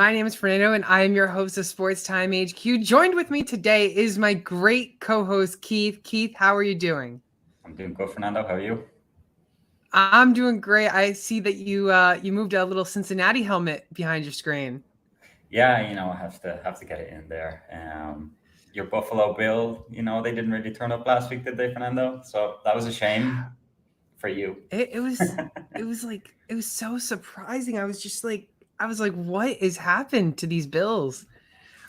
My name is Fernando, and I am your host of SportsTimeHQ. Joined with me today is my great co-host, Keith. Keith, how are you doing? I'm doing good, Fernando. How are you? I'm doing great. I see that you moved a little Cincinnati helmet behind your screen. Yeah, I have to get it in there. Your Buffalo Bill, they didn't really turn up last week, did they, Fernando? So that was a shame for you. It was so surprising. I was like, what is happened to these Bills?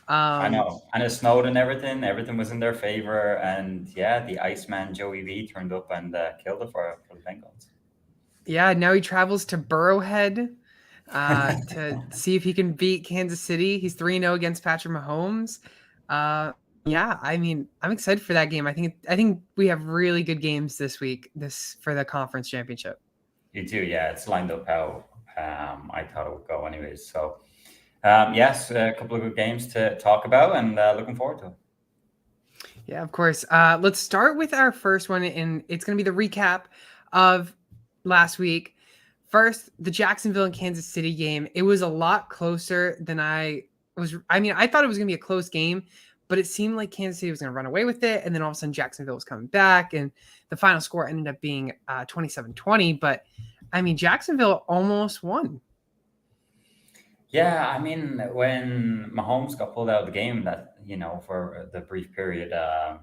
I Um, know, and it snowed and everything. Everything was in their favor, and yeah, the Iceman Joey V turned up and killed it for the Bengals. yeah, now he travels to Burrowhead to see if he can beat Kansas City. He's 3-0 against Patrick Mahomes. Yeah, I mean, I'm excited for that game. I think we have really good games this week. This for the conference championship. You do, yeah. It's lined up how I thought it would go, anyways. So, yes, a couple of good games to talk about, and looking forward to it. Yeah, of course. Let's start with our first one, and it's going to be the recap of last week. First, the Jacksonville and Kansas City game. It was a lot closer than I was. I mean, I thought it was going to be a close game, but it seemed like Kansas City was going to run away with it. And then all of a sudden, Jacksonville was coming back, and the final score ended up being 27-20. But I mean, Jacksonville almost won. Yeah, I mean, when Mahomes got pulled out of the game, that for the brief period,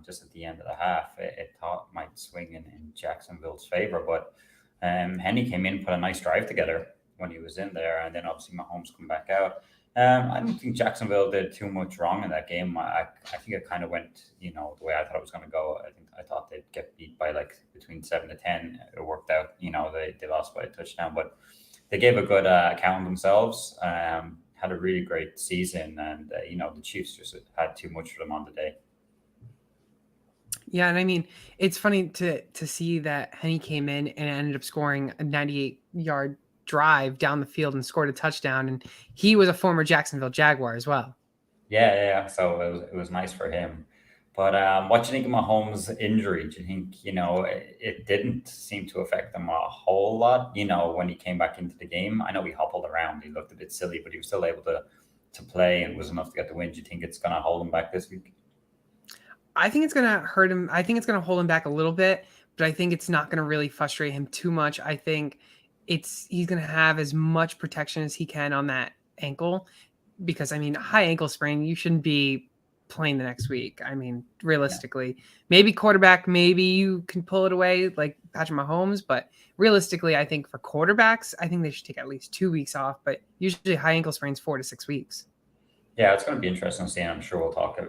just at the end of the half, it thought might swing in Jacksonville's favor. But Henny came in, put a nice drive together when he was in there, and then obviously Mahomes come back out. I don't think Jacksonville did too much wrong in that game. I think it kind of went, the way I thought it was going to go. I thought they'd get beat by like between 7 to 10. It worked out. They lost by a touchdown, but they gave a good account of themselves. Had a really great season, and the Chiefs just had too much for them on the day. Yeah, and I mean, it's funny to see that Henny came in and ended up scoring a 98-yard drive down the field and scored a touchdown, and he was a former Jacksonville Jaguar as well. Yeah. So it was nice for him. But what do you think of Mahomes' injury? Do you think it didn't seem to affect him a whole lot? When he came back into the game, I know he hobbled around. He looked a bit silly, but he was still able to play and was enough to get the win. Do you think it's going to hold him back this week? I think it's going to hurt him. I think it's going to hold him back a little bit, but I think it's not going to really frustrate him too much. I think he's going to have as much protection as he can on that ankle because, I mean, high ankle sprain, you shouldn't be playing the next week. I mean, realistically, maybe quarterback, maybe you can pull it away like Patrick Mahomes, but realistically, I think for quarterbacks, I think they should take at least 2 weeks off, but usually high ankle sprains 4 to 6 weeks. Yeah, it's going to be interesting to see. And I'm sure we'll talk,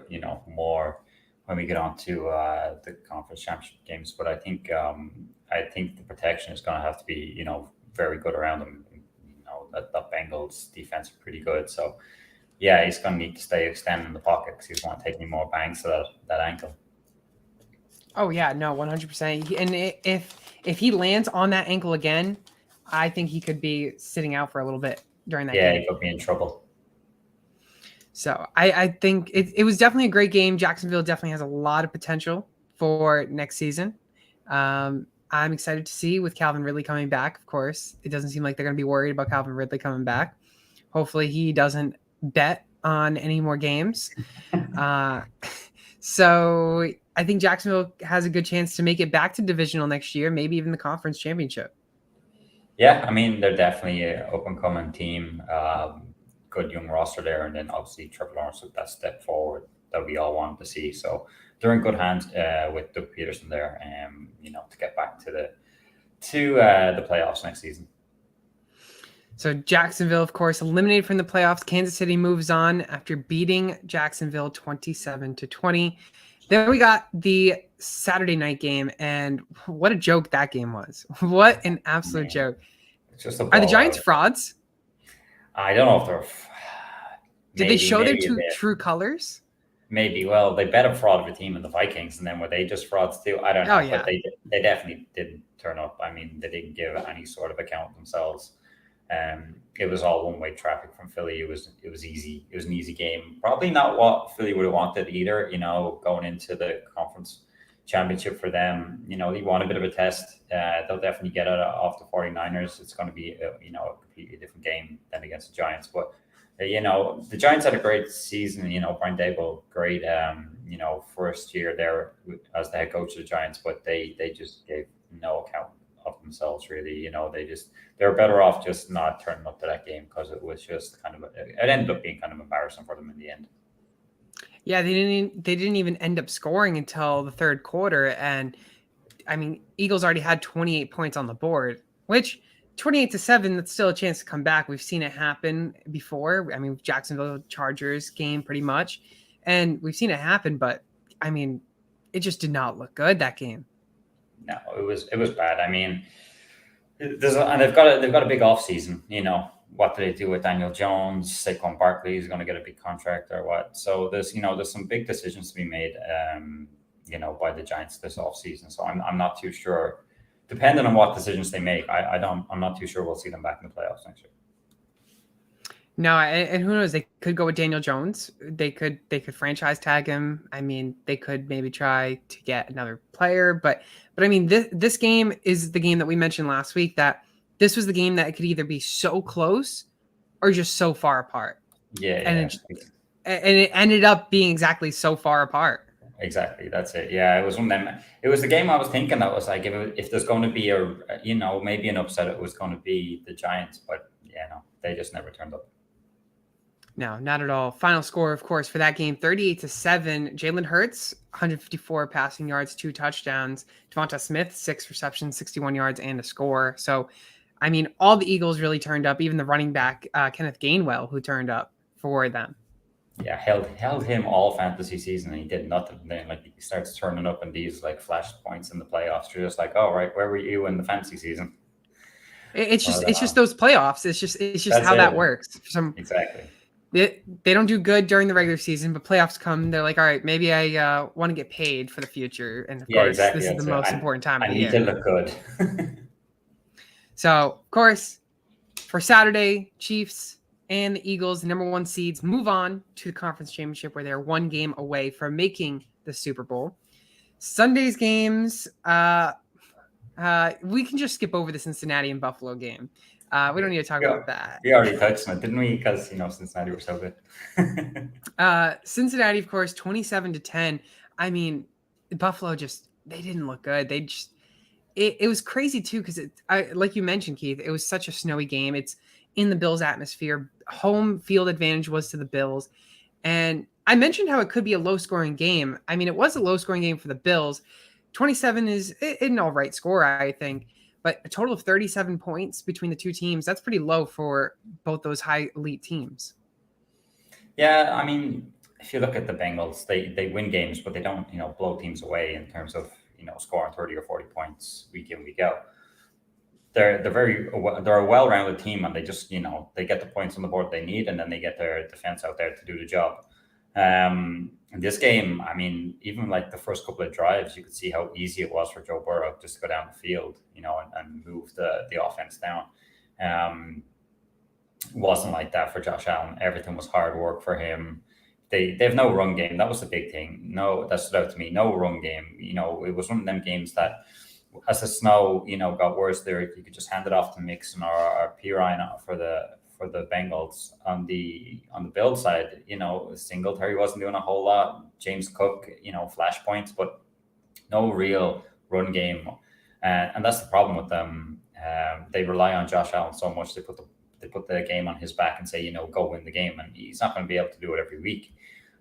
more when we get on to the conference championship games. But I think the protection is going to have to be, very good around him. That Bengals defense is pretty good. So, yeah, he's going to need to stay extended in the pocket because he's going to take any more bangs to that ankle. Oh yeah, no, 100%. And if he lands on that ankle again, I think he could be sitting out for a little bit during that game. Yeah, he could be in trouble. So I think it was definitely a great game. Jacksonville definitely has a lot of potential for next season. I'm excited to see with Calvin Ridley coming back. Of course, it doesn't seem like they're going to be worried about Calvin Ridley coming back. Hopefully, he doesn't bet on any more games. So I think Jacksonville has a good chance to make it back to divisional next year, maybe even the conference championship. Yeah, I mean, they're definitely an up-and-coming team. Good young roster there, and then obviously Trevor Lawrence took that step forward that we all wanted to see. So they're in good hands with Doug Peterson there, to get back to the playoffs next season. So Jacksonville, of course, eliminated from the playoffs. Kansas City moves on after beating Jacksonville 27-20. Then we got the Saturday night game, and what a joke that game was. What an absolute joke. It's just Are the Giants frauds? I don't know if they're. Did they show their true colors? Maybe. Well, they bet a fraud of a team in the Vikings, and then were they just frauds too? I don't know. Yeah. But they definitely didn't turn up. I mean, they didn't give any sort of account of themselves. It was all one-way traffic from Philly. It was easy. It was an easy game. Probably not what Philly would have wanted either. Going into the conference championship for them, they want a bit of a test. They'll definitely get it off the 49ers. It's going to be a completely different game than against the Giants. But The Giants had a great season. Brian Dable, great, first year there as the head coach of the Giants, but they just gave no account of themselves really. They're better off just not turning up to that game because it was just it ended up being kind of embarrassing for them in the end. Yeah, they didn't even end up scoring until the third quarter, and I mean, Eagles already had 28 points on the board, which 28-7, that's still a chance to come back. We've seen it happen before. I mean, Jacksonville Chargers game pretty much, and we've seen it happen, but I mean, it just did not look good that game. No, it was bad. I mean, and they've got a big off season. What do they do with Daniel Jones? Saquon Barkley is going to get a big contract or what? So there's some big decisions to be made. By the Giants this offseason. So I'm not too sure. Depending on what decisions they make, I'm not too sure we'll see them back in the playoffs next year. No, and who knows? They could go with Daniel Jones. They could franchise tag him. I mean, they could maybe try to get another player, but I mean, this game is the game that we mentioned last week, that this was the game that it could either be so close or just so far apart. Yeah, and it ended up being exactly so far apart. Exactly, that's it. Yeah, it was one of them. It was the game I was thinking that was like, if there's going to be maybe an upset, it was going to be the Giants, but no, they just never turned up. No, not at all. Final score, of course, for that game, 38-7. Jalen Hurts, 154 passing yards, 2 touchdowns. Devonta Smith, 6 receptions, 61 yards, and a score. So, I mean, all the Eagles really turned up. Even the running back, Kenneth Gainwell, who turned up for them. Yeah, held him all fantasy season, and he did nothing. And then he starts turning up in these flash points in the playoffs. You're just like, oh right, where were you in the fantasy season? It's just those playoffs. It's just how that works. Exactly. They don't do good during the regular season, but playoffs come. They're like, all right, maybe I want to get paid for the future, and of course, exactly. this is the most important time of the year. I need to look good. So, of course, for Saturday, Chiefs and the Eagles, the number 1 seeds, move on to the conference championship, where they're 1 game away from making the Super Bowl. Sunday's games, we can just skip over the Cincinnati and Buffalo game. We don't need to talk about that. We already touched on it, didn't we? Because Cincinnati were so good. Cincinnati, of course, 27-10. I mean, Buffalo they didn't look good. It was crazy too, because like you mentioned, Keith, it was such a snowy game. It's in the Bills' atmosphere. Home field advantage was to the Bills. And I mentioned how it could be a low-scoring game. I mean, it was a low-scoring game for the Bills. 27 is an all right score, I think. But a total of 37 points between the two teams, that's pretty low for both those high elite teams. Yeah, I mean, if you look at the Bengals, they win games, but they don't, blow teams away in terms of, scoring 30 or 40 points week in, week out. They're a well-rounded team, and they just they get the points on the board they need, and then they get their defense out there to do the job. In this game, I mean, even the first couple of drives, you could see how easy it was for Joe Burrow just to go down the field, and move the offense down. It wasn't like that for Josh Allen. Everything was hard work for him. They have no run game. That was the big thing. No, that stood out to me. No run game. It was one of them games that, as the snow, got worse there, you could just hand it off to Mixon or Pirine for the Bengals. On the Bills side, Singletary wasn't doing a whole lot. James Cook, flash points, but no real run game. And that's the problem with them. They rely on Josh Allen so much. They put the game on his back and say, go win the game, and he's not going to be able to do it every week.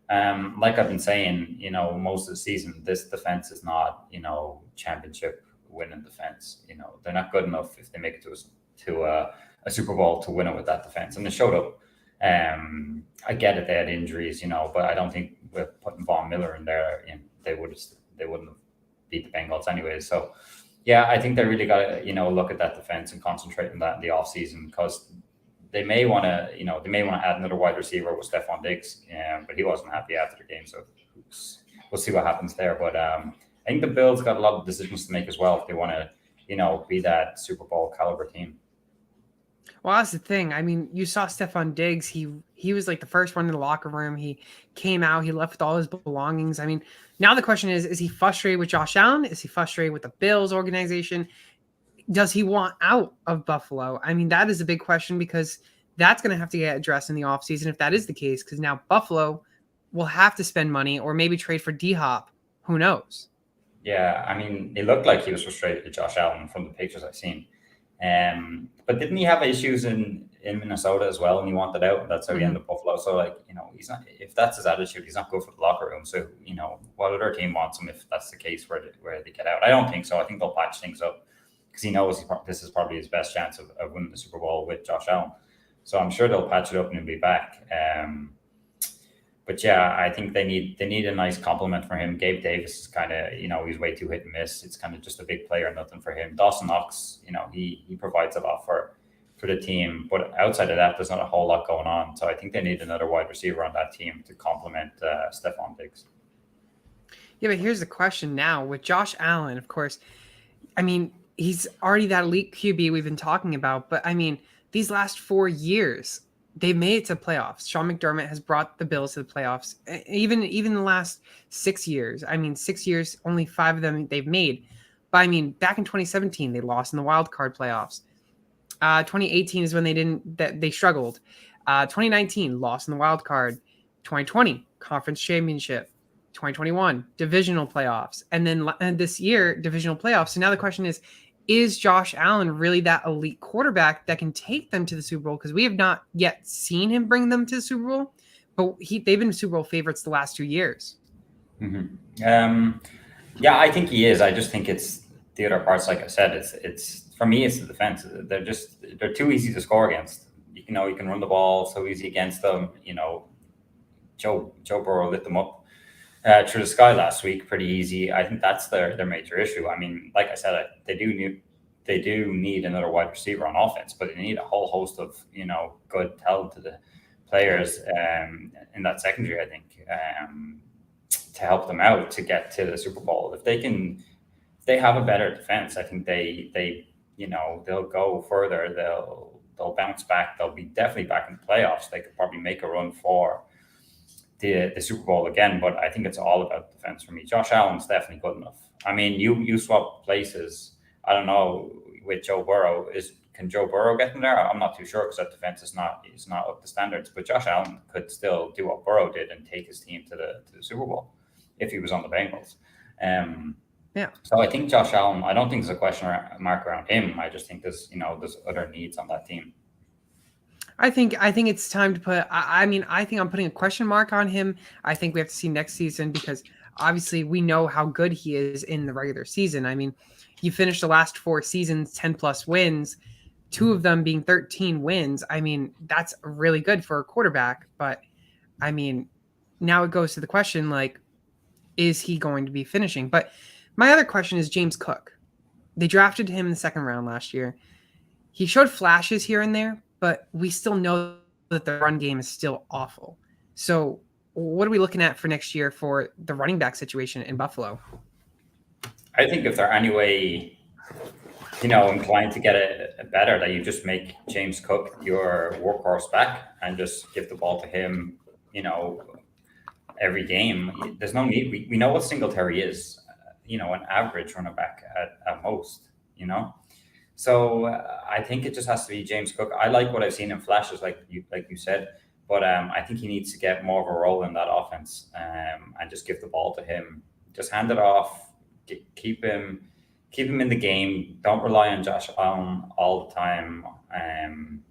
Like I've been saying, most of the season, this defense is not, championship winning defense. They're not good enough if they make it to a Super Bowl to win it with that defense, and they showed up. I get it; they had injuries, but I don't think with putting Von Miller in there, they wouldn't have beat the Bengals anyway. So, yeah, I think they really got to look at that defense and concentrate on that in the offseason, because they may want to add another wide receiver with Stephon Diggs, but he wasn't happy after the game, so we'll see what happens there. But I think the Bills got a lot of decisions to make as well if they want to be that Super Bowl caliber team. Well, that's the thing. I mean, you saw Stephon Diggs. He was like the first one in the locker room. He came out. He left with all his belongings. I mean, now the question is he frustrated with Josh Allen? Is he frustrated with the Bills organization? Does he want out of Buffalo? I mean, that is a big question, because That's going to have to get addressed in the offseason if that is the case, because now Buffalo will have to spend money or maybe trade for D-Hop. Who knows? Yeah, I mean, it looked like he was frustrated with Josh Allen from the pictures I've seen. But didn't he have issues in Minnesota as well, and he wanted out? That's how he ended up Buffalo. So, like, he's not. If that's his attitude, he's not good for the locker room. So, what other team wants him if that's the case where they get out? I don't think so. I think they'll patch things up because he knows this is probably his best chance of winning the Super Bowl with Josh Allen. So I'm sure they'll patch it up and he'll be back. But yeah, I think they need a nice compliment for him. Gabe Davis is kind of, he's way too hit and miss. It's kind of just a big player, nothing for him. Dawson Knox, he provides a lot for the team. But outside of that, there's not a whole lot going on. So I think they need another wide receiver on that team to complement Stephon Diggs. Yeah, but here's the question now. With Josh Allen, of course, I mean, he's already that elite QB we've been talking about. But, I mean, these last 4 years, they've made it to playoffs. Sean McDermott has brought the Bills to the playoffs. Even the last 6 years. I mean, 6 years, only 5 of them they've made. But I mean, back in 2017, they lost in the wild card playoffs. 2018 is when they struggled. 2019, lost in the wild card. 2020, conference championship. 2021, divisional playoffs. And then this year, divisional playoffs. So now the question is Josh Allen really that elite quarterback that can take them to the Super Bowl? Because we have not yet seen him bring them to the Super Bowl, but they've been Super Bowl favorites the last 2 years. Mm-hmm. Yeah, I think he is. I just think it's the other parts. Like I said, it's for me, it's the defense. They're too easy to score against. You can run the ball so easy against them. Joe Burrow lit them up through the sky last week, pretty easy. I think that's their major issue. I mean, like I said, they do need another wide receiver on offense, but they need a whole host of good, talented players in that secondary. I think to help them out to get to the Super Bowl. If they have a better defense, I think they'll go further. They'll bounce back. They'll be definitely back in the playoffs. They could probably make a run for the Super Bowl again, but I think it's all about defense for me. Josh Allen's definitely good enough. I mean, you swap places. I don't know with Joe Burrow. Can Joe Burrow get in there? I'm not too sure because that defense is not up to standards. But Josh Allen could still do what Burrow did and take his team to the Super Bowl if he was on the Bengals. Yeah. So I think Josh Allen. I don't think there's a question mark around him. I just think there's other needs on that team. I think it's time to put. I think I'm putting a question mark on him. I think we have to see next season because obviously we know how good he is in the regular season. I mean, you finished the last 4 seasons 10+ wins, 2 of them being 13 wins. I mean, that's really good for a quarterback. But I mean, now it goes to the question like, is he going to be finishing? But my other question is James Cook. They drafted him in the 2nd round last year. He showed flashes here and there, but we still know that the run game is still awful. So what are we looking at for next year for the running back situation in Buffalo? I think if they're any way, inclined to get it better, that you just make James Cook your workhorse back and just give the ball to him, every game. There's no need. We know what Singletary is, an average running back at most, So I think it just has to be James Cook. I like what I've seen in flashes, like you said, but I think he needs to get more of a role in that offense and just give the ball to him. Just hand it off, keep him in the game. Don't rely on Josh Allen all the time. And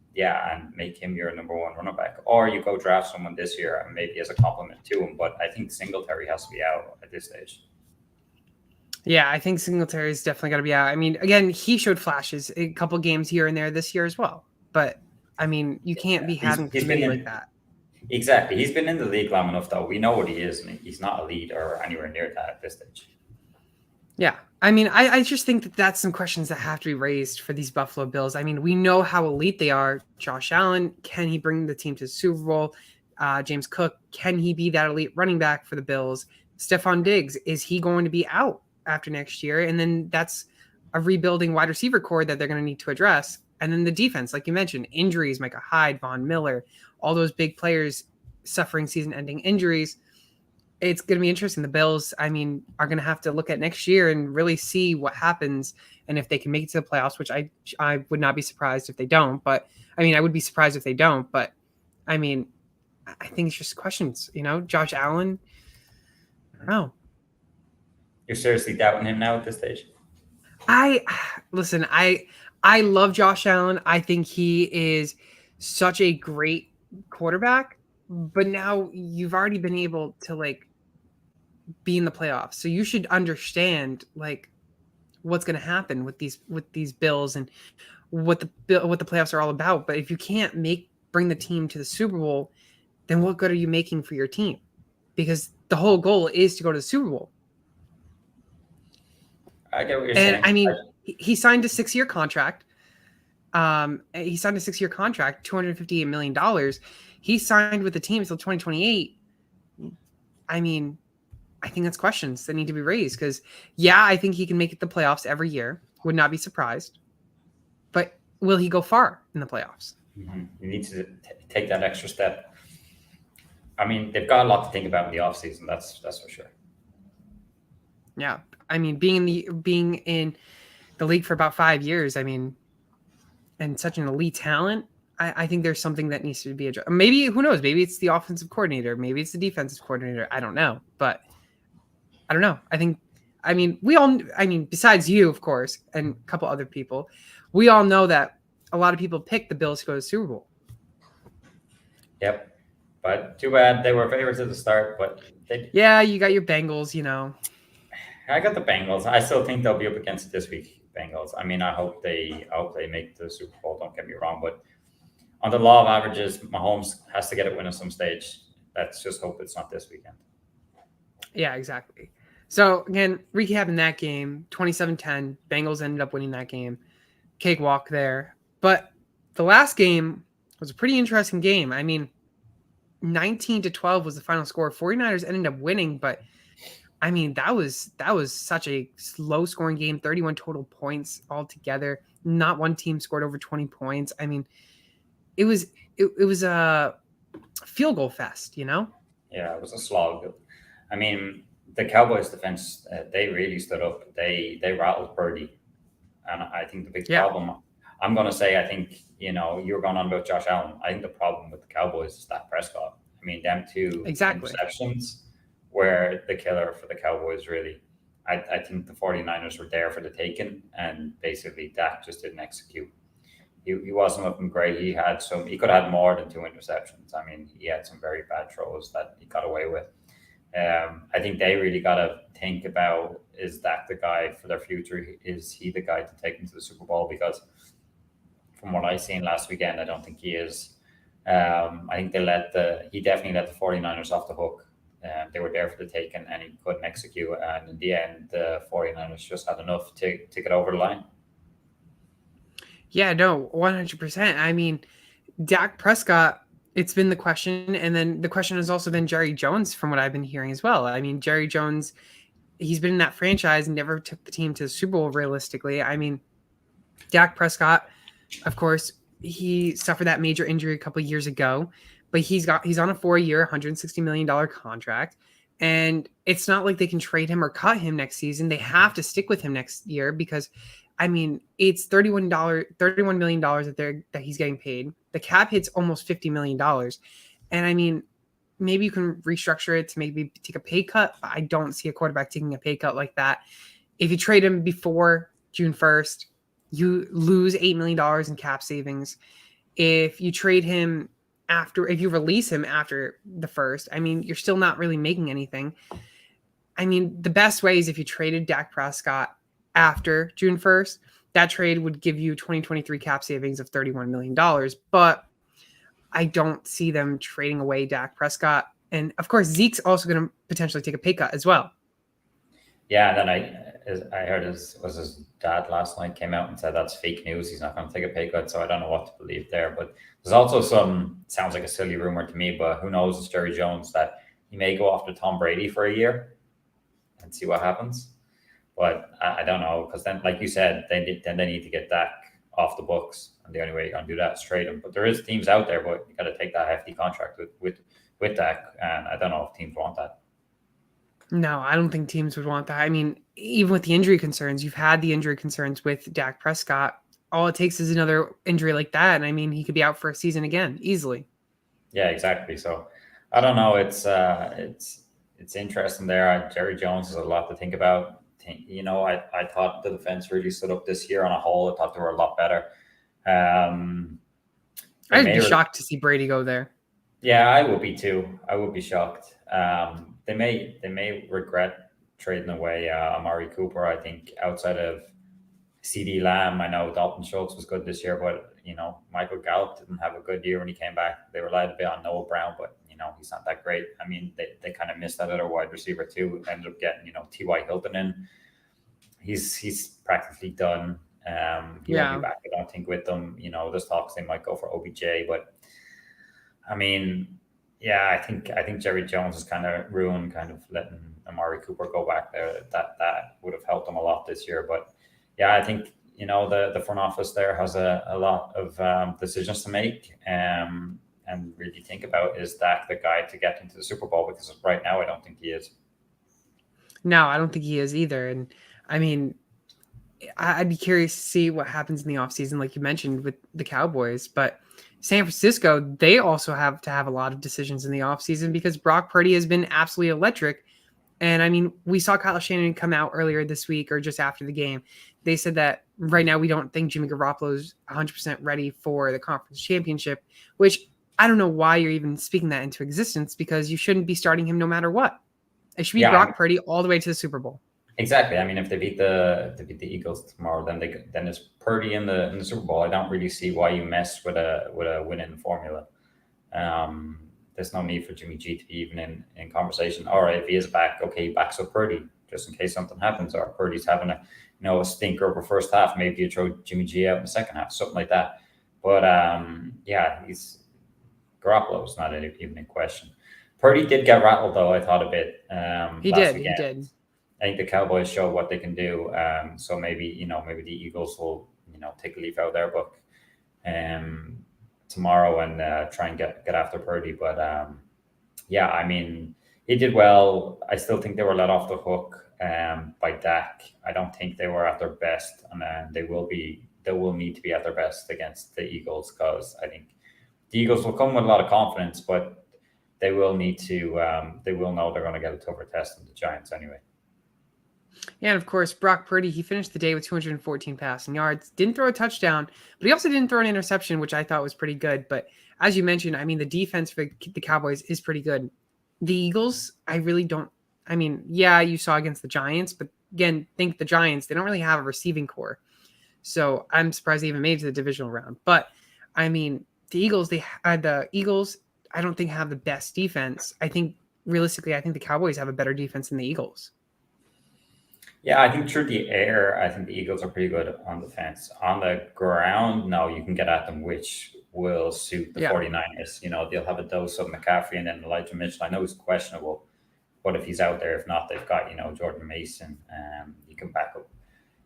make him your number 1 running back. Or you go draft someone this year and maybe as a compliment to him. But I think Singletary has to be out at this stage. Yeah, I think Singletary is definitely got to be out. I mean, again, he showed flashes a couple games here and there this year as well. But, I mean, you can't be having too many like that. Exactly. He's been in the league long enough, though. We know what he is, and he's not a lead or anywhere near that at this stage. Yeah. I mean, I just think that that's some questions that have to be raised for these Buffalo Bills. I mean, we know how elite they are. Josh Allen, can he bring the team to the Super Bowl? James Cook, can he be that elite running back for the Bills? Stephon Diggs, is he going to be out after next year? And then that's a rebuilding wide receiver core that they're going to need to address. And then the defense, like you mentioned, injuries, Micah Hyde, Von Miller, all those big players suffering season-ending injuries. it's going to be interesting. The Bills, I mean, are going to have to look at next year and really see what happens and if they can make it to the playoffs, which I would not be surprised if they don't. But I mean, I would be surprised if they don't. But I mean, I think it's just questions. Josh Allen. I don't know. You're seriously doubting him now at this stage? I listen. I love Josh Allen. I think he is such a great quarterback. But now you've already been able to be in the playoffs, so you should understand what's going to happen with these Bills and what the playoffs are all about. But if you can't bring the team to the Super Bowl, then what good are you making for your team? Because the whole goal is to go to the Super Bowl. I get what you're And saying. I mean, he signed a 6-year contract. He signed a 6-year contract, $258 million. He signed with the team until 2028. I mean, I think that's questions that need to be raised because, yeah, I think he can make it the playoffs every year. Would not be surprised. But will he go far in the playoffs? Mm-hmm. You need to take that extra step. I mean, they've got a lot to think about in the offseason. That's for sure. Yeah. I mean, being in the league for about 5 years, I mean, and such an elite talent, I think there's something that needs to be addressed. Maybe, who knows? Maybe it's the offensive coordinator. Maybe it's the defensive coordinator. I don't know. But I don't know. Besides you, of course, and a couple other people, we all know that a lot of people picked the Bills to go to the Super Bowl. Yep. But too bad they were favorites at the start. But yeah, you got your Bengals, I got the Bengals. I still think they'll be up against it this week, Bengals. I mean, I hope they make the Super Bowl. Don't get me wrong, but on the law of averages, Mahomes has to get a win at some stage. Let's just hope it's not this weekend. Yeah, exactly. So, again, recapping that game, 27-10, Bengals ended up winning that game. Cakewalk there. But the last game was a pretty interesting game. I mean, 19-12 was the final score. 49ers ended up winning, but I mean, that was such a low-scoring game, 31 total points altogether. Not one team scored over 20 points. I mean, it was a field goal fest, Yeah, it was a slog. I mean, the Cowboys defense, they really stood up. They rattled Purdy. And I think the big problem, I'm going to say, I think, you were going on about Josh Allen. I think the problem with the Cowboys is Dak Prescott. I mean, them two interceptions were the killer for the Cowboys, really. I think the 49ers were there for the taking, and basically Dak just didn't execute. He wasn't looking great. He could have had more than 2 interceptions. I mean, he had some very bad throws that he got away with. I think they really got to think about, is Dak the guy for their future? Is he the guy to take them to the Super Bowl? Because from what I seen last weekend, I don't think he is. I think he definitely let the 49ers off the hook. They were there for the taking, and he couldn't execute. And in the end, the 49ers just had enough to get over the line. Yeah, no, 100%. I mean, Dak Prescott, it's been the question. And then the question has also been Jerry Jones, from what I've been hearing as well. I mean, Jerry Jones, he's been in that franchise and never took the team to the Super Bowl realistically. I mean, Dak Prescott, of course, he suffered that major injury a couple of years ago, but he's on a 4-year, $160 million contract. And it's not like they can trade him or cut him next season. They have to stick with him next year because, I mean, it's $31 million that he's getting paid. The cap hits almost $50 million. And I mean, maybe you can restructure it to maybe take a pay cut. But I don't see a quarterback taking a pay cut like that. If you trade him before June 1st, you lose $8 million in cap savings. If you trade him if you release him after the 1st, I mean, you're still not really making anything. I mean, the best way is if you traded Dak Prescott after June 1st, that trade would give you 2023 cap savings of $31 million. But I don't see them trading away Dak Prescott. And of course, Zeke's also going to potentially take a pay cut as well. Yeah, and then I heard his dad last night came out and said that's fake news. He's not going to take a pay cut, so I don't know what to believe there. But there's also sounds like a silly rumor to me, but who knows? It's Jerry Jones that he may go after Tom Brady for a year and see what happens. But I don't know, because then, like you said, they need to get Dak off the books, and the only way you're going to do that is trade him. But there is teams out there, but you got to take that hefty contract with Dak, and I don't know if teams want that. No, I don't think teams would want that. I mean, even with the injury concerns, you've had the injury concerns with Dak Prescott. All it takes is another injury like that, and I mean, he could be out for a season again easily. Yeah, exactly. So I don't know. It's interesting there. Jerry Jones has a lot to think about. I thought the defense really stood up this year on a whole. I thought they were a lot better. Um, they I'd may be shocked to see Brady go there. Yeah, I would be too. I would be shocked. They may regret trading away Amari Cooper. I think outside of CD Lamb, I know Dalton Schultz was good this year, but Michael Gallup didn't have a good year when he came back. They relied a bit on Noah Brown, but he's not that great. I mean, they kind of missed that other wide receiver too. Ended up getting T.Y. Hilton in. He's practically done. He won't be Yeah. back, I don't think, with them. There's talks they might go for OBJ, but I mean, yeah, I think Jerry Jones has kind of ruined kind of letting Amari Cooper go back there. That would have helped him a lot this year. But yeah, I think the front office there has a lot of decisions to make and really think about, is Dak the guy to get into the Super Bowl? Because right now I don't think he is. No, I don't think he is either. And I mean, I'd be curious to see what happens in the offseason, like you mentioned with the Cowboys. But San Francisco, they also have to have a lot of decisions in the offseason because Brock Purdy has been absolutely electric. And I mean, we saw Kyle Shanahan come out earlier this week or just after the game. They said that right now we don't think Jimmy Garoppolo is 100% ready for the conference championship, which I don't know why you're even speaking that into existence, because you shouldn't be starting him no matter what. It should be Yeah, Brock Purdy all the way to the Super Bowl. exactly. I mean, if they beat the Eagles tomorrow, then it's Purdy in the Super Bowl. I don't really see why you mess with a winning formula. There's no need for Jimmy G to be even in conversation. All right, if he is back, okay, he backs up Purdy just in case something happens, or Purdy's having a stinker of a first half. Maybe you throw Jimmy G out in the second half, something like that. But yeah, Garoppolo's not even in question. Purdy did get rattled though, I thought, a bit He last did. He weekend. did. I think the Cowboys show what they can do. So maybe the Eagles will take a leaf out of their book um, tomorrow and try and get after Purdy. But yeah, I mean, he did well. I still think they were let off the hook by Dak. I don't think they were at their best, and they will be. They will need to be at their best against the Eagles, because I think the Eagles will come with a lot of confidence, but they will need to. They will know they're going to get a tougher test than the Giants anyway. Yeah, and of course, Brock Purdy, he finished the day with 214 passing yards. Didn't throw a touchdown, but he also didn't throw an interception, which I thought was pretty good. But as you mentioned, I mean, the defense for the Cowboys is pretty good. The Eagles, I really don't. I mean, yeah, you saw against the Giants, but again, think the Giants, they don't really have a receiving core. So I'm surprised they even made it to the divisional round. But I mean, the Eagles, I don't think have the best defense. I think realistically, I think the Cowboys have a better defense than the Eagles. Yeah, I think through the air, I think the Eagles are pretty good on defense. On the ground, no, you can get at them, which will suit the Yeah. 49ers. They'll have a dose of McCaffrey and then Elijah Mitchell. I know he's questionable, but if he's out there, if not, they've got, Jordan Mason. You can back up.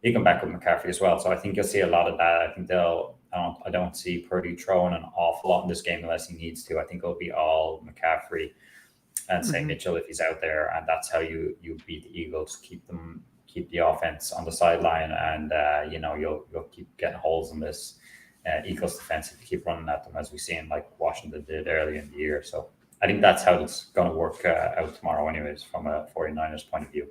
You can back up McCaffrey as well. So I think you'll see a lot of that. I think I don't see Purdy throwing an awful lot in this game unless he needs to. I think it'll be all McCaffrey and say Mhm. Mitchell if he's out there, and that's how you beat the Eagles. Keep the offense on the sideline, and you'll keep getting holes in this Eagles defense if you keep running at them, as we seen like Washington did early in the year. So I think that's how it's going to work out tomorrow, anyways, from a 49ers point of view.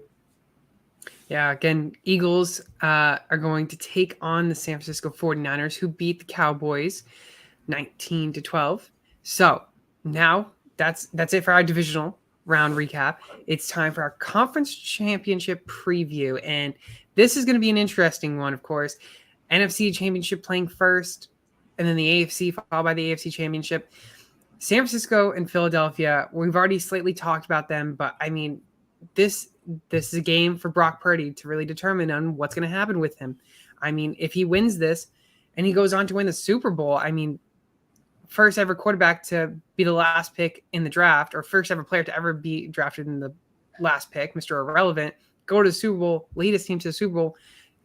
Yeah, again, Eagles are going to take on the San Francisco 49ers, who beat the Cowboys 19-12. So now that's it for our divisional round recap. It's time for our conference championship preview. And this is going to be an interesting one, of course. NFC championship playing first, and then the AFC followed by the AFC championship. San Francisco and Philadelphia, we've already slightly talked about them, but I mean, this is a game for Brock Purdy to really determine on what's going to happen with him. I mean, if he wins this and he goes on to win the Super Bowl, I mean, first ever quarterback to be the last pick in the draft, or first ever player to ever be drafted in the last pick, Mr. Irrelevant, go to the Super Bowl, lead his team to the Super Bowl,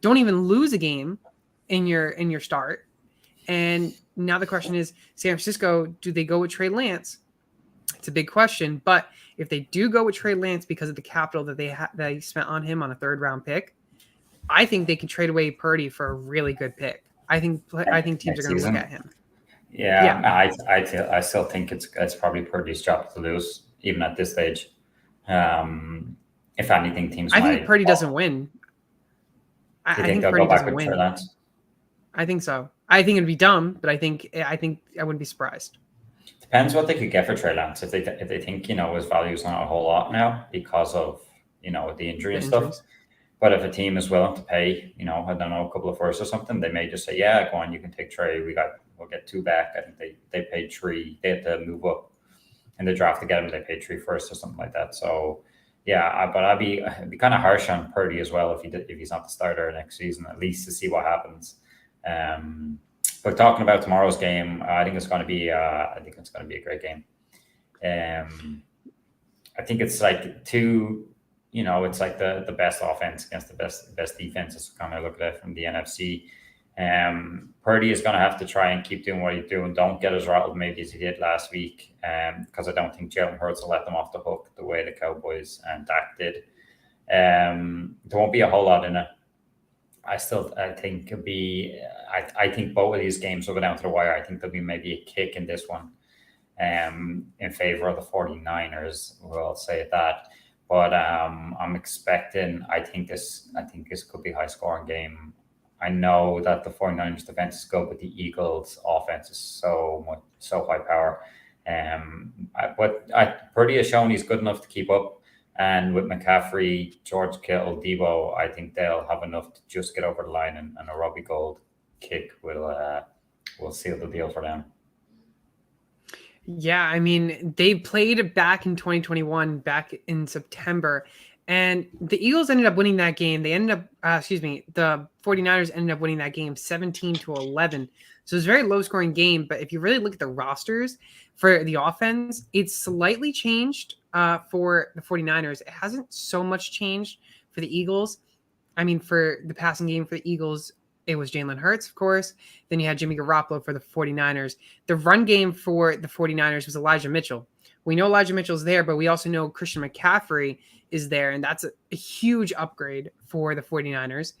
don't even lose a game in your start. And now the question is, San Francisco, do they go with Trey Lance? It's a big question. But if they do go with Trey Lance because of the capital that they spent on him on a 3rd-round pick, I think they can trade away Purdy for a really good pick. I think teams are going to look at him. Yeah, I still think it's probably Purdy's job to lose, even at this stage. If anything, teams I might. think Purdy doesn't win. I think they'll go back with Trey Lance? I think so. I think it'd be dumb, but I think I wouldn't be surprised. Depends what they could get for Trey Lance. If they think his value is not a whole lot now because of the injury and stuff. But if a team is willing to pay, I don't know, a couple of firsts or something, they may just say, "Yeah, go on, you can take Trey. We'll get 2 back." I think they paid 3. They had to move up in the draft to get him. They paid 3 first or something like that. So yeah, but I'd be kind of harsh on Purdy as well if he's not the starter next season, at least to see what happens. But talking about tomorrow's game, I think it's going to be a great game. I think it's like it's like the best offense against the best defense. Is kind of look at it from the NFC. Purdy is going to have to try and keep doing what he's doing. Don't get as rattled maybe as he did last week, because I don't think Jalen Hurts will let them off the hook the way the Cowboys and Dak did. There won't be a whole lot in it. I think I think both of these games will go down to the wire. I think there'll be maybe a kick in this one in favor of the 49ers. We'll say that. But I'm expecting, I think this could be a high-scoring game. I know that the 49ers defense is good, but the Eagles offense is so high power. But Purdy has shown he's good enough to keep up. And with McCaffrey, George Kittle, Debo, I think they'll have enough to just get over the line, and a Robbie Gould kick will seal the deal for them. Yeah, I mean, they played back in 2021, back in September, and the Eagles ended up winning that game. They ended up, the 49ers ended up winning that game 17-11. So it was a very low-scoring game, but if you really look at the rosters for the offense, it's slightly changed for the 49ers. It hasn't so much changed for the Eagles. I mean, for the passing game for the Eagles, it was Jalen Hurts, of course. Then you had Jimmy Garoppolo for the 49ers. The run game for the 49ers was Elijah Mitchell. We know Elijah Mitchell's there, but we also know Christian McCaffrey is there, and that's a huge upgrade for the 49ers.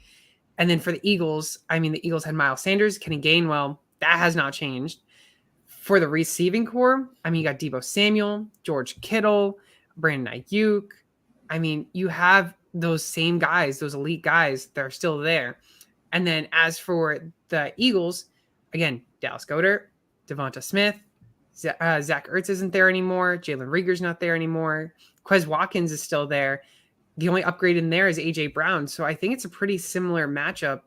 And then for the Eagles, I mean, the Eagles had Miles Sanders, Kenny Gainwell. That has not changed. For the receiving core, I mean, you got Deebo Samuel, George Kittle, Brandon Ayuk. I mean, you have those same guys, those elite guys that are still there. And then as for the Eagles, again, Dallas Goedert, Devonta Smith, Zach Ertz isn't there anymore. Jalen Reagor's not there anymore. Quez Watkins is still there. The only upgrade in there is A.J. Brown. So I think it's a pretty similar matchup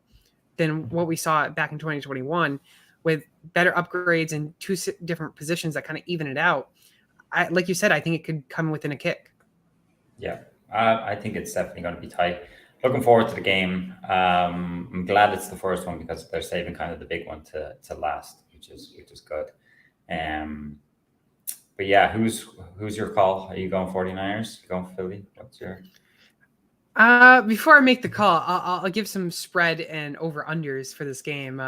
than what we saw back in 2021 with better upgrades in 2 different positions that kind of even it out. Like you said, I think it could come within a kick. Yeah, I think it's definitely going to be tight. Looking forward to the game. I'm glad it's the first one because they're saving kind of the big one to last, which is good. But yeah, who's your call? Are you going 49ers? You going Philly? What's your? Before I make the call, I'll give some spread and over unders for this game.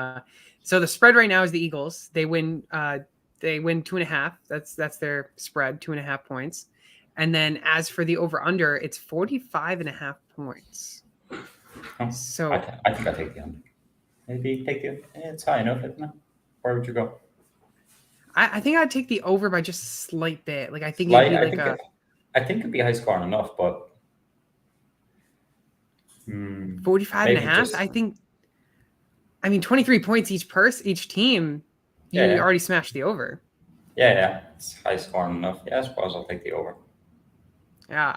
So the spread right now is the Eagles. They win 2.5. That's their spread, 2.5 points. And then as for the over under, it's 45.5 points. Oh, so I think I'll take the under. Maybe take the. It's high enough, isn't it? Where would you go? I think I'd take the over by just a slight bit. Like I think I think it'd be high scoring enough, but 45.5. I mean 23 points each team. You already smashed the over. Yeah, it's high scoring enough. Yeah, I suppose I'll take the over. Yeah,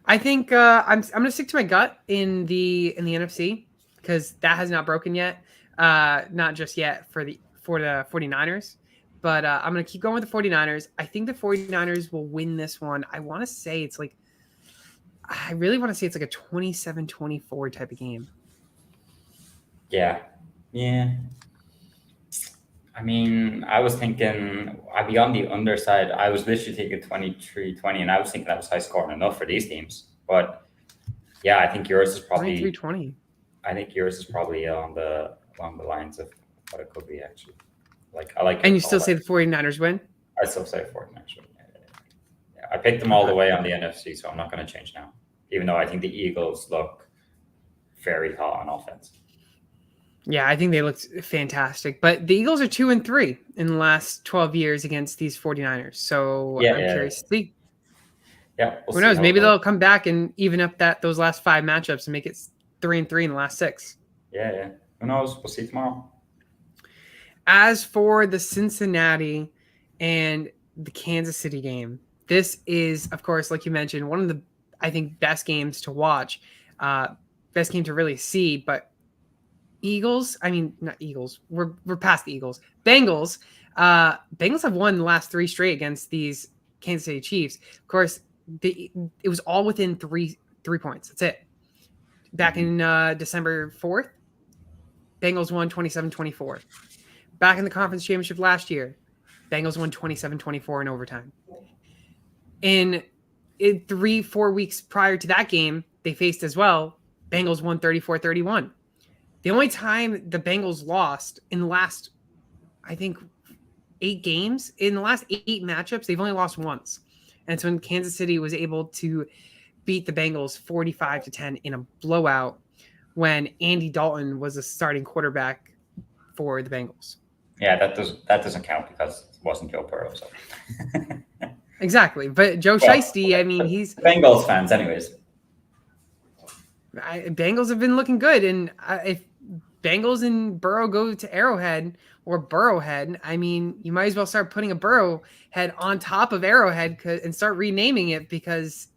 I think I'm gonna stick to my gut in the NFC because that has not broken yet. Not just yet for the 49ers. But I'm going to keep going with the 49ers. I think the 49ers will win this one. I really want to say it's like a 27-24 type of game. Yeah. I mean, I was thinking I'd be on the underside. I was literally thinking 23-20, and I was thinking that was high scoring enough for these teams. But yeah, I think yours is probably 23-20. I think yours is probably along the lines of what it could be actually. I like. And you still say the 49ers win? I still say 49ers win. I picked them all the way on the NFC, so I'm not going to change now. Even though I think the Eagles look very hot on offense. Yeah, I think they looked fantastic. But the Eagles are 2-3 in the last 12 years against these 49ers. So I'm curious to see. Yeah, Who knows? Maybe they'll come back and even up those last 5 matchups and make it 3-3 in the last 6. Yeah. Who knows? We'll see tomorrow. As for the Cincinnati and the Kansas City game, this is, of course, like you mentioned, one of the, I think, best games to watch, best game to really see. But not Eagles. We're past the Eagles. Bengals. Bengals have won the last 3 straight against these Kansas City Chiefs. Of course, it was all within three points. That's it. Back in December 4th, Bengals won 27-24. Back in the conference championship last year, Bengals won 27-24 in overtime. In 3-4 weeks prior to that game, they faced as well. Bengals won 34-31. The only time the Bengals lost in the last, I think, 8 games, in the last 8 matchups, they've only lost once. And it's when Kansas City was able to beat the Bengals 45-10 in a blowout when Andy Dalton was a starting quarterback for the Bengals. Yeah, that doesn't count because it wasn't Joe Burrow. So. Exactly. But Joe Shiesty, I mean, he's Bengals fans anyways. Bengals have been looking good. And if Bengals and Burrow go to Arrowhead or Burrowhead, I mean, you might as well start putting a Burrowhead on top of Arrowhead and start renaming it, because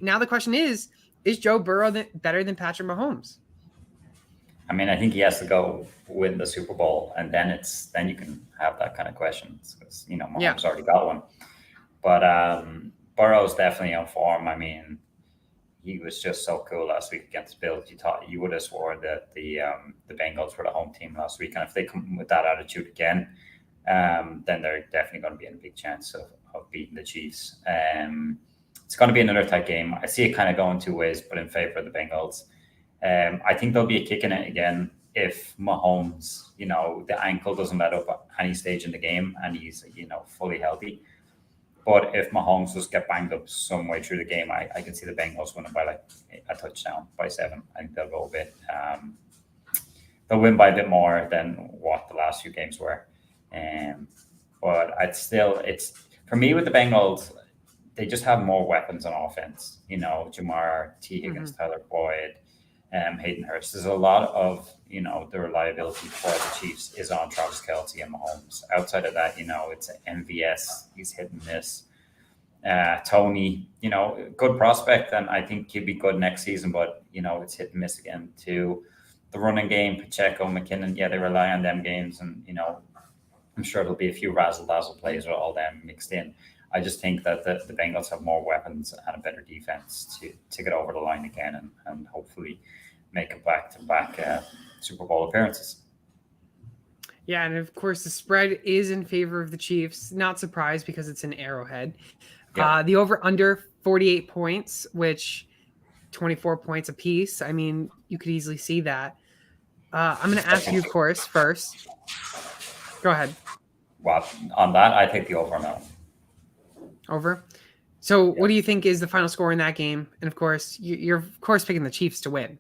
now the question is Joe Burrow better than Patrick Mahomes? I mean, I think he has to go win the Super Bowl, and then you can have that kind of question, because Mahomes already got one. But Burrow's definitely on form. I mean, he was just so cool last week against the Bills. You would have sworn that the Bengals were the home team last week, and if they come with that attitude again, then they're definitely going to be in a big chance of beating the Chiefs. It's going to be another tight game. I see it kind of going 2 ways, but in favor of the Bengals. I think there'll be a kick in it again if Mahomes, the ankle doesn't let up at any stage in the game and he's, fully healthy. But if Mahomes does get banged up some way through the game, I can see the Bengals winning by like a touchdown, by 7. I think they'll go a bit. They'll win by a bit more than what the last few games were. But it's for me with the Bengals, they just have more weapons on offense. Jamar, T. Higgins, Tyler Boyd, Hayden Hurst. There's a lot of, the reliability for the Chiefs is on Travis Kelce and Mahomes. Outside of that, it's an MVS. He's hit and miss. Tony, good prospect, and I think he'll be good next season, but, it's hit and miss again too. The running game, Pacheco, McKinnon, they rely on them games, and, I'm sure there'll be a few razzle-dazzle plays with all them mixed in. I just think that the Bengals have more weapons and a better defense to get over the line again and hopefully make it back-to-back Super Bowl appearances. Yeah, and of course the spread is in favor of the Chiefs. Not surprised because it's an Arrowhead. Yeah. The over-under 48 points, which 24 points apiece. I mean, you could easily see that. I'm going to ask you, of course, first. Go ahead. Well, on that, I take the over now. Over. So what do you think is the final score in that game? And of course, you're of course picking the Chiefs to win.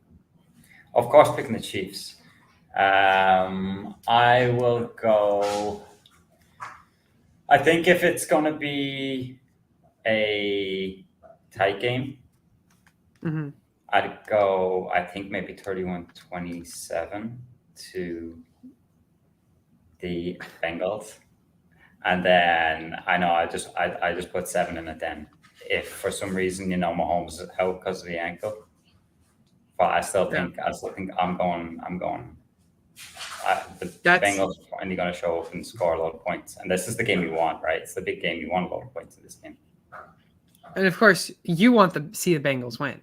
Of course, picking the Chiefs. I will go. I think if it's going to be a tight game, I'd go, I think maybe 31-27 to the Bengals. And then I know I just put 7 in it then. If for some reason, Mahomes is out because of the ankle. But I still think I'm going. The Bengals are finally going to show up and score a lot of points. And this is the game you want, right? It's the big game. You want a lot of points in this game. And of course, you want to see the Bengals win.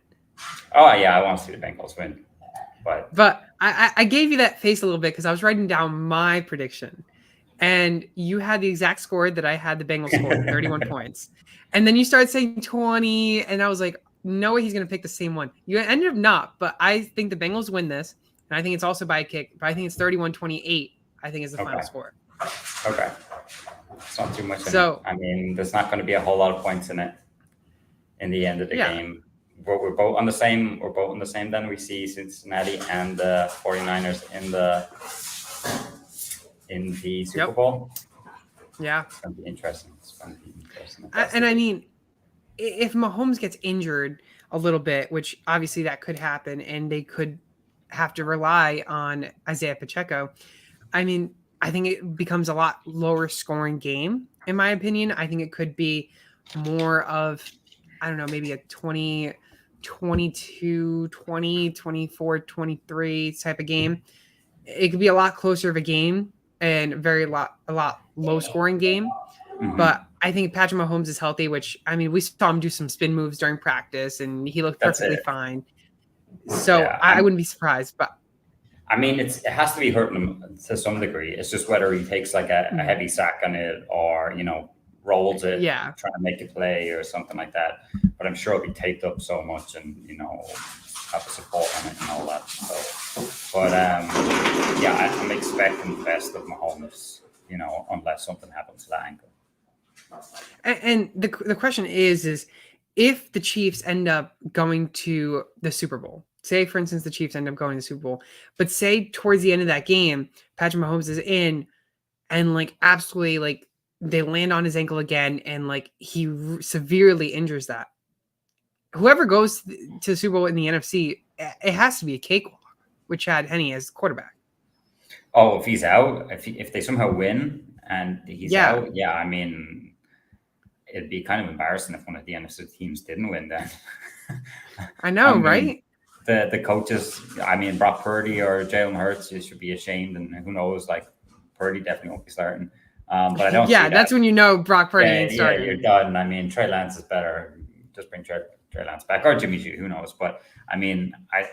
Oh, yeah, I want to see the Bengals win. But I gave you that face a little bit because I was writing down my prediction. And you had the exact score that I had the Bengals score, 31 points. And then you started saying 20, and I was like, no way he's going to pick the same one. You ended up not, but I think the Bengals win this, and I think it's also by a kick, but I think it's 31-28, I think is the final score. Okay. It's not too much. So, I mean, there's not going to be a whole lot of points in it. in the end of the Yeah. game. But we're both on the same. We're both on the same. Then we see Cincinnati and the 49ers in the Super Yep. Bowl. Yeah. It's going to be interesting. It's going to be interesting. And I mean, if Mahomes gets injured a little bit, which obviously that could happen, and they could have to rely on Isaiah Pacheco, I mean, I think it becomes a lot lower scoring game, in my opinion. I think it could be more of, I don't know, maybe a 20, 22, 20, 24, 23 type of game. It could be a lot closer of a game and a lot low scoring game. But I think Patrick Mahomes is healthy, which, I mean, we saw him do some spin moves during practice and he looked That's perfectly it. fine. So Yeah, I wouldn't be surprised. But I mean, it has to be hurting him to some degree. It's just whether he takes like a heavy sack on it or, rolls it, yeah, trying to make a play or something like that. But I'm sure it'll be taped up so much and, have the support on it and all that. So, but yeah, I'm expecting the best of Mahomes, unless something happens to that ankle. and the question is if the Chiefs end up going to the Super Bowl, say, for instance, the Chiefs end up going to the Super Bowl, but say towards the end of that game, Patrick Mahomes is in and like absolutely like they land on his ankle again and like he severely injures that. Whoever goes to the Super Bowl in the NFC, it has to be a cakewalk with Chad Henne as quarterback. Oh, if he's out, if they somehow win and he's out, yeah, I mean, it'd be kind of embarrassing if one of the NFC teams didn't win then. I know, I mean, right? The coaches, I mean, Brock Purdy or Jalen Hurts, you should be ashamed, and who knows, like Purdy definitely won't be starting. But I don't see that. That's when you know Brock Purdy ain't starting. Yeah, you're done. I mean, Trey Lance is better. Just bring Trey Lance back or Jimmy G, who knows? But I mean, I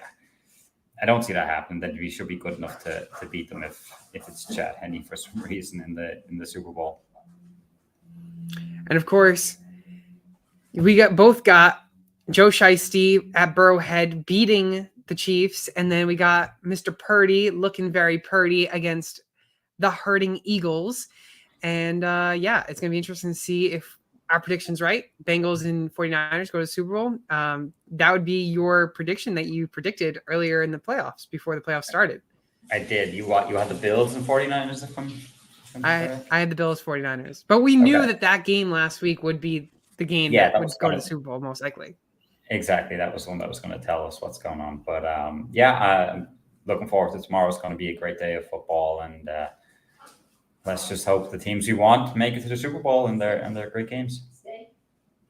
don't see that happen. That we should be good enough to beat them if it's Chad Henne for some reason in the Super Bowl. And of course, we got Joe Shiesty at Burrowhead beating the Chiefs, and then we got Mr. Purdy looking very purdy against the hurting Eagles. And it's gonna be interesting to see if our prediction's right. Bengals and 49ers go to the Super Bowl. That would be your prediction that you predicted earlier in the playoffs before the playoffs started. I did. You had the Bills and 49ers I had the Bills 49ers. But we knew that game last week would be the game that would go to the Super Bowl most likely. Exactly. That was one that was going to tell us what's going on. But I'm looking forward to tomorrow. It's going to be a great day of football, and let's just hope the teams we want make it to the Super Bowl and they're great games.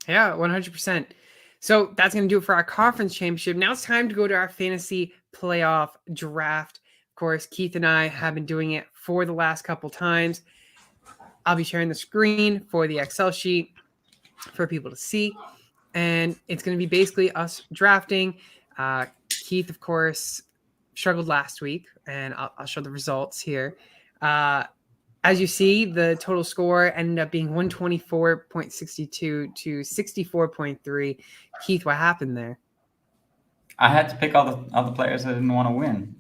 Yeah, 100%. So that's going to do it for our conference championship. Now it's time to go to our fantasy playoff draft. Of course, Keith and I have been doing it for the last couple times. I'll be sharing the screen for the Excel sheet for people to see. And it's going to be basically us drafting. Keith, of course, struggled last week, and I'll show the results here. As you see, the total score ended up being 124.62 to 64.3. Keith, what happened there? I had to pick all the players I didn't want to win,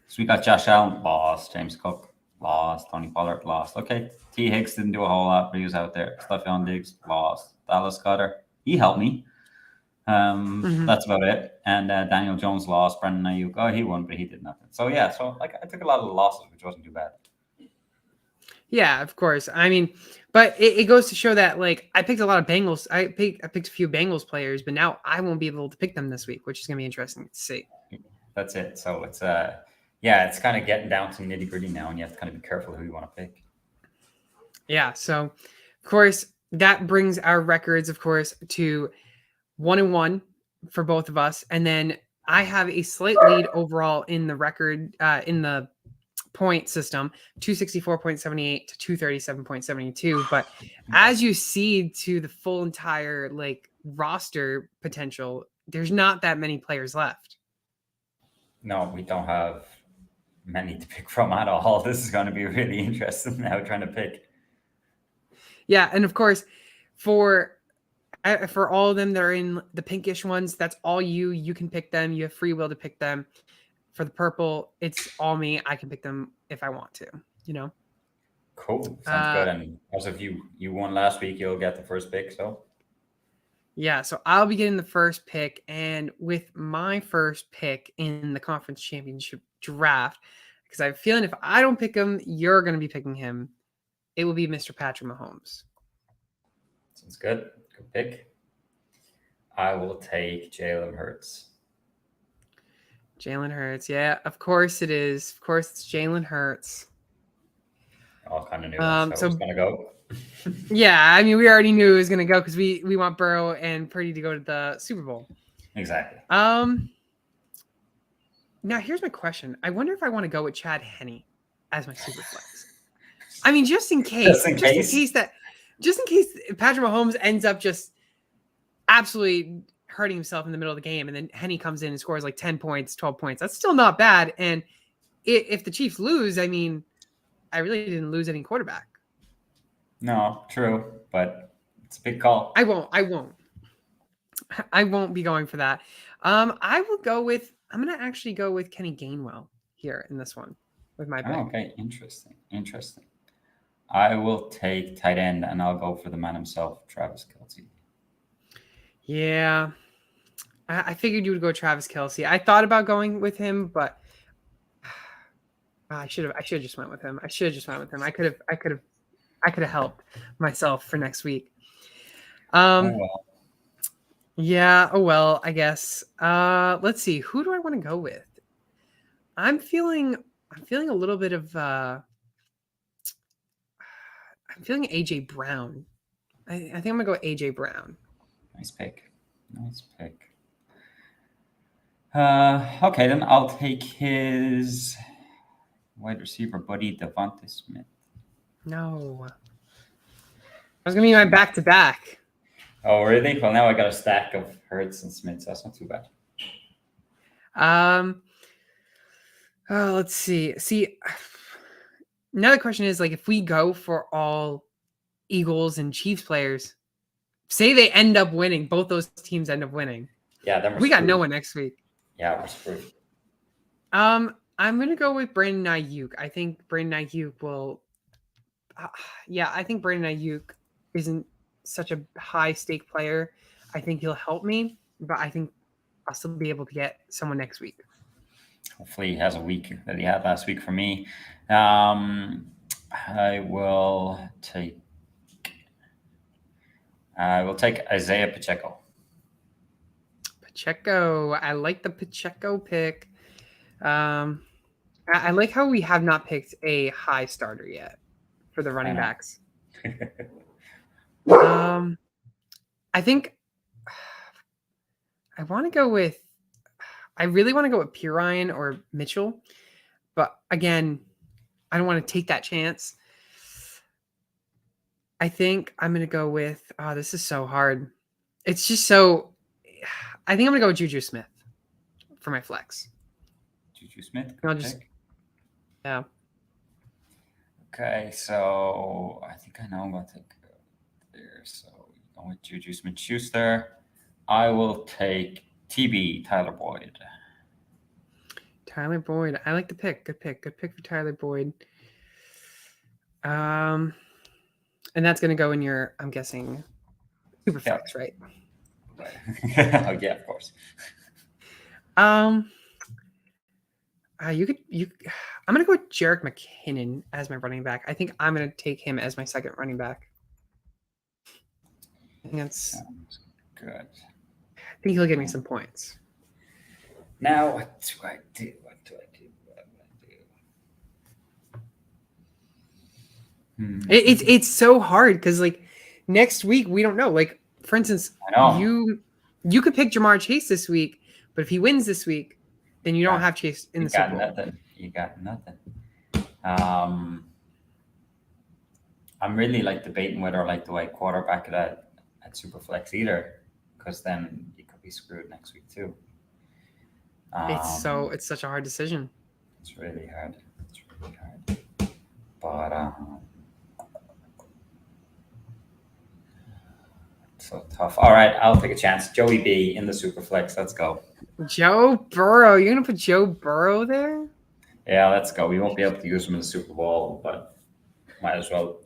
So we got Josh Allen, lost. James Cook, lost. Tony Pollard, lost. Okay. T. Higgs didn't do a whole lot, but he was out there. Stephon Diggs, lost. Dallas Goedert, he helped me. That's about it. And Daniel Jones lost. Brandon Ayuk, he won, but he did nothing. So yeah, I took a lot of the losses, which wasn't too bad. Yeah, of course. I mean, but it goes to show that I picked a lot of Bengals. I picked a few Bengals players, but now I won't be able to pick them this week, which is going to be interesting to see. That's it. So it's it's kind of getting down to nitty gritty now, and you have to kind of be careful who you want to pick. Yeah. So, of course, that brings our records, of course, to 1-1 for both of us, and then I have a slight lead overall in the record in the point system, 264.78 to 237.72. But as you see to the full entire roster potential, there's not that many players left. No, we don't have many to pick from at all. This is going to be really interesting now trying to pick. Yeah, and of course, for all of them that are in the pinkish ones, that's all you can pick them. You have free will to pick them. For the purple, it's all me. I can pick them if I want to, Cool. Sounds good. And as if you won last week, you'll get the first pick. So Yeah, so I'll be getting the first pick, and with my first pick in the conference championship draft, because I have a feeling if I don't pick him, you're going to be picking him. It will be Mr. Patrick Mahomes. Sounds good. Good pick. I will take Jalen Hurts. Jalen Hurts. Yeah, of course it is. Of course it's Jalen Hurts. All kind of knew that's how it was going to go. Yeah, I mean, we already knew it was going to go because we want Burrow and Purdy to go to the Super Bowl. Exactly. Now here's my question. I wonder if I want to go with Chad Henne as my super flex. I mean, just in case Patrick Mahomes ends up just absolutely hurting himself in the middle of the game, and then Henne comes in and scores like 10 points, 12 points. That's still not bad. And if the Chiefs lose, I mean, I really didn't lose any quarterback. No, true, but it's a big call. I won't be going for that. I'm gonna actually go with Kenny Gainwell here in this one with my pick. Okay, interesting. I will take tight end, and I'll go for the man himself, Travis Kelce. Yeah, I figured you would go Travis Kelce. I thought about going with him, but I should have just went with him. I could have helped myself for next week. Oh well. Yeah, oh well, I guess. Let's see. Who do I want to go with? I'm feeling a little bit of I'm feeling AJ Brown. I think I'm gonna go AJ Brown. Nice pick. Okay, then I'll take his wide receiver buddy, Devonta Smith. No. I was gonna be my back-to-back. Oh, really? Well, now I got a stack of Hurts and Smith, so that's not too bad. Let's see. Now the question is, like, if we go for all Eagles and Chiefs players, say they end up winning, both those teams end up winning. Yeah, then we got no one next week. Yeah, we're screwed. I'm gonna go with Brandon Ayuk. I think Brandon Ayuk will. I think Brandon Ayuk isn't such a high stake player. I think he'll help me, but I think I'll still be able to get someone next week. Hopefully he has a week that he had last week for me. I will take Isaiah Pacheco. I like the Pacheco pick. I like how we have not picked a high starter yet for the running backs. I think I really want to go with Pirine or Mitchell, but again, I don't want to take that chance. I think I'm going to go with, this is so hard. It's just so, I think I'm going to go with Juju Smith for my flex. Juju Smith? Yeah. Okay, so I think I know I'm going to take there. So going with Juju Smith-Schuster. I will take TB, Tyler Boyd. I like the pick. Good pick for Tyler Boyd. And that's going to go in your, I'm guessing, super flex, right? Oh yeah, of course. I'm going to go with Jerick McKinnon as my running back. I think I'm going to take him as my second running back. I think that's good. I think he'll give me some points. Now, what do I do? It's so hard because, like, next week we don't know. Like, for instance, you could pick Jamar Chase this week, but if he wins this week, then you don't have Chase in the Super Bowl. You got nothing. I'm really like debating whether I like the white quarterback at Superflex either, because then you could be screwed next week too. It's such a hard decision. It's really hard. But so tough. All right, I'll take a chance. Joey B in the Superflex. Let's go. Joe Burrow. You're gonna put Joe Burrow there? Yeah, let's go. We won't be able to use him in the Super Bowl, but might as well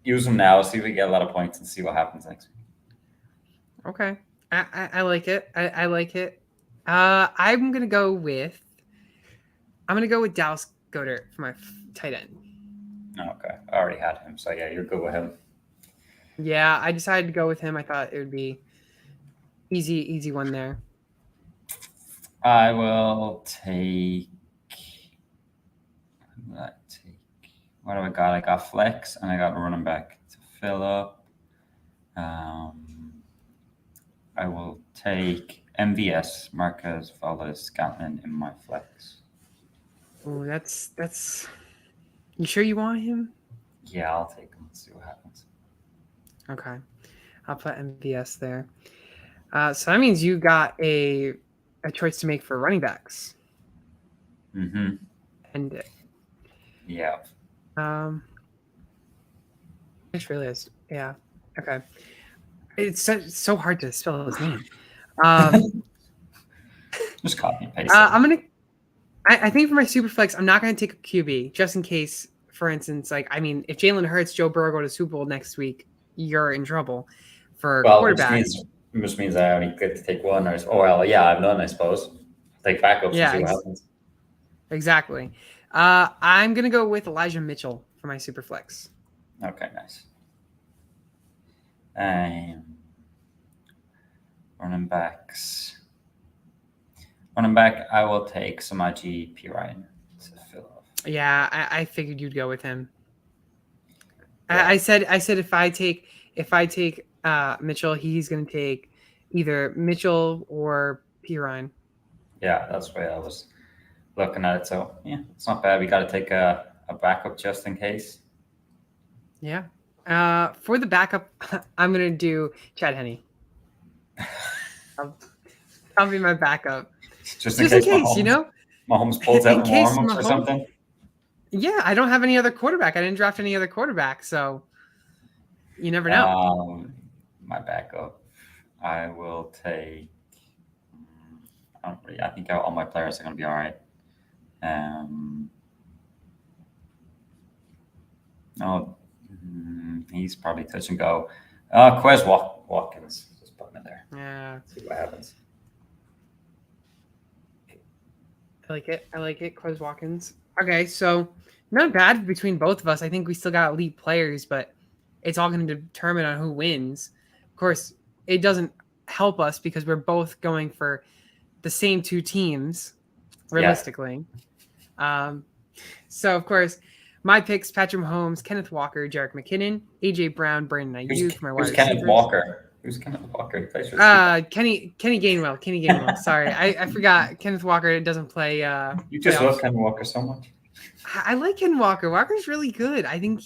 use him now. See if we get a lot of points and see what happens next week. Okay. I like it. I like it. I'm gonna go with Dallas Goedert for my tight end. Okay, I already had him, so yeah, you're good with him. Yeah, I decided to go with him. I thought it would be easy one there. I will take. What do I take? What do I got? I got flex and I got running back to fill up. I will take MVS, Marquez Valdez Scantling in my flex. Oh, that's. You sure you want him? Yeah, I'll take him. Let's see what happens. Okay, I'll put MVS there. So that means you got a choice to make for running backs. Mm-hmm. And Yeah. I just realized, yeah, okay. It's so hard to spell his name. Just copy and paste I'm it. gonna. I think for my super flex, I'm not gonna take a QB just in case. For instance, like if Jalen Hurts, Joe Burrow go to Super Bowl next week, you're in trouble. For Well, quarterback, which means I only get to take one. Well, yeah, I've none, I suppose. Take backups and yeah, see what happens. exactly. I'm gonna go with Elijah Mitchell for my super flex. Okay, nice. Um, running backs. Running back, I will take Samaji P. Ryan to fill off. Yeah, I figured you'd go with him. Yeah. I said if I take Mitchell, he's gonna take either Mitchell or Pirine. Yeah, that's the way I was looking at it. So, yeah, it's not bad. We got to take a backup just in case. Yeah. For the backup, I'm gonna do Chad Henne. I'll be my backup, Just in just in case case, Mahomes pulls out in in case warm-ups or Mahomes. something. Yeah, I don't have any other quarterback. I didn't draft any other quarterback, so you never know. My backup, I will take. I think all my players are going to be all right. No, he's probably touch and go. Quez Watkins, just put him in there. Yeah, See what happens. I like it. I like it. Quez Watkins. Okay, so not bad between both of us. I think we still got elite players, but it's all going to determine on who wins. Of course, it doesn't help us because we're both going for the same two teams, Yeah. realistically. So, of course, my picks: Patrick Mahomes, Kenneth Walker, Jerick McKinnon, AJ Brown, Brandon Ayuk for my wide Who's receivers. Kenneth Walker? Who's Kenneth Walker? He plays for the Kenny Gainwell. Kenny Gainwell. Sorry, I forgot. Kenneth Walker doesn't play. You just playoffs. love Kenneth Walker so much. I like Ken Walker. Walker's really good. I think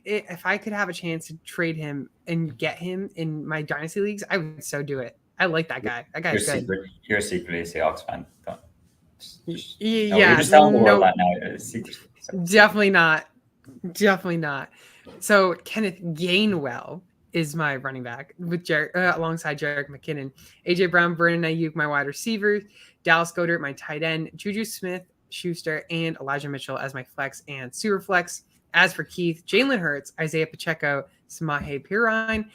if I could have a chance to trade him and get him in my dynasty leagues, I would so do it. I like that guy. That guy's good. You're secretly a Seahawks fan. Yeah, you're just telling the world that now. Definitely not. Definitely not. So Kenneth Gainwell is my running back with alongside Jerick McKinnon, AJ Brown, Brandon Ayuk, my wide receivers, Dallas Goedert, my tight end, Juju Smith-Schuster, and Elijah Mitchell as my flex and super flex. As for Keith, Jalen Hurts, Isaiah Pacheco, Samaje Perine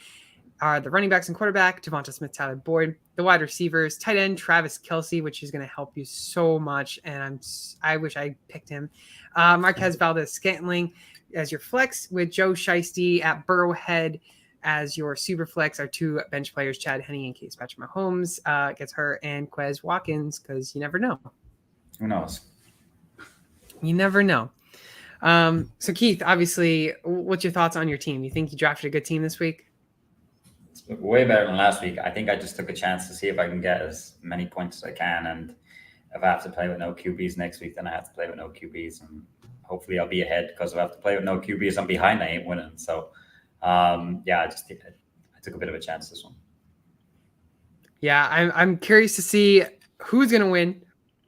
are the running backs and quarterback, Devonta Smith, Tyler Boyd, the wide receivers, tight end, Travis Kelce, which is going to help you so much. And I wish I picked him. Marquez Valdez Scantling as your flex with Joe Shiesty at Burrowhead as your super flex. Our two bench players, Chad Henne in case Patrick Mahomes gets hurt, and Quez Watkins, because you never know. Who knows? You never know. So Keith, obviously, what's your thoughts on your team? You think you drafted a good team this week? It's way better than last week. I think I just took a chance to see if I can get as many points as I can. And if I have to play with no QBs next week, then I have to play with no QBs. And hopefully I'll be ahead, because if I have to play with no QBs, I'm behind. I ain't winning. So, I took a bit of a chance this one. Yeah, I'm curious to see who's going to win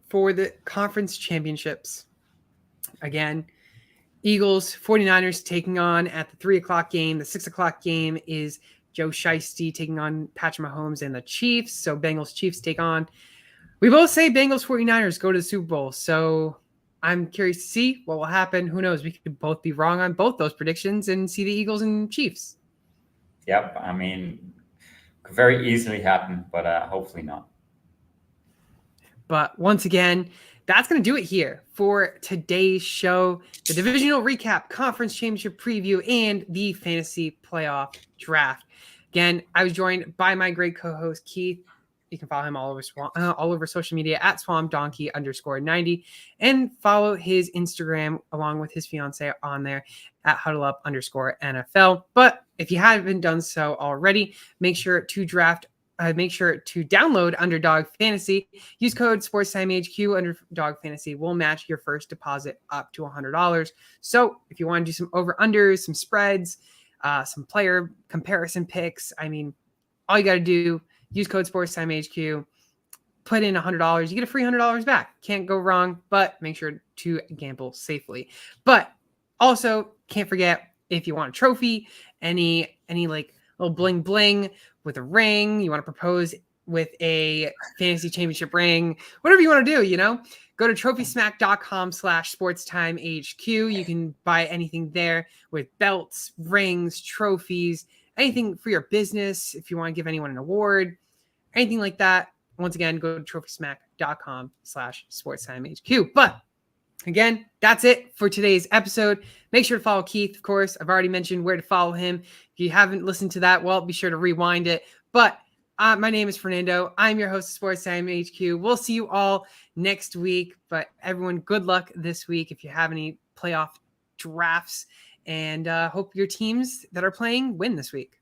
for the conference championships. Again, Eagles, 49ers taking on at the 3:00 game. The 6:00 game is Joe Shiesty taking on Patrick Mahomes and the Chiefs. So Bengals Chiefs take on. We both say Bengals 49ers go to the Super Bowl. So I'm curious to see what will happen. Who knows? We could both be wrong on both those predictions and see the Eagles and Chiefs. Yep. I mean, could very easily happen, but hopefully not. But once again, that's going to do it here for today's show. The divisional recap, conference championship preview, and the fantasy playoff draft. Again, I was joined by my great co-host, Keith. You can follow him all over social media at swampdonkey_90 and follow his Instagram along with his fiance on there at huddleup_NFL. But if you haven't done so already, make sure to download Underdog Fantasy. Use code SportsTimeHQ. Underdog Fantasy will match your first deposit up to $100. So if you want to do some over-unders, some spreads, some player comparison picks, I mean, all you got to do, use code SportsTimeHQ, put in $100, you get a free $100 back. Can't go wrong, but make sure to gamble safely. But also, can't forget, if you want a trophy, any like little bling bling with a ring, you want to propose with a fantasy championship ring, whatever you want to do, go to trophysmack.com/sportstimehq. You can buy anything there with belts, rings, trophies, anything for your business. If you want to give anyone an award, anything like that. Once again, go to trophysmack.com/sportstimehq. But again, that's it for today's episode. Make sure to follow Keith, of course. I've already mentioned where to follow him. If you haven't listened to that, well, be sure to rewind it. But my name is Fernando. I'm your host of Sports Time HQ. We'll see you all next week. But everyone, good luck this week if you have any playoff drafts. And hope your teams that are playing win this week.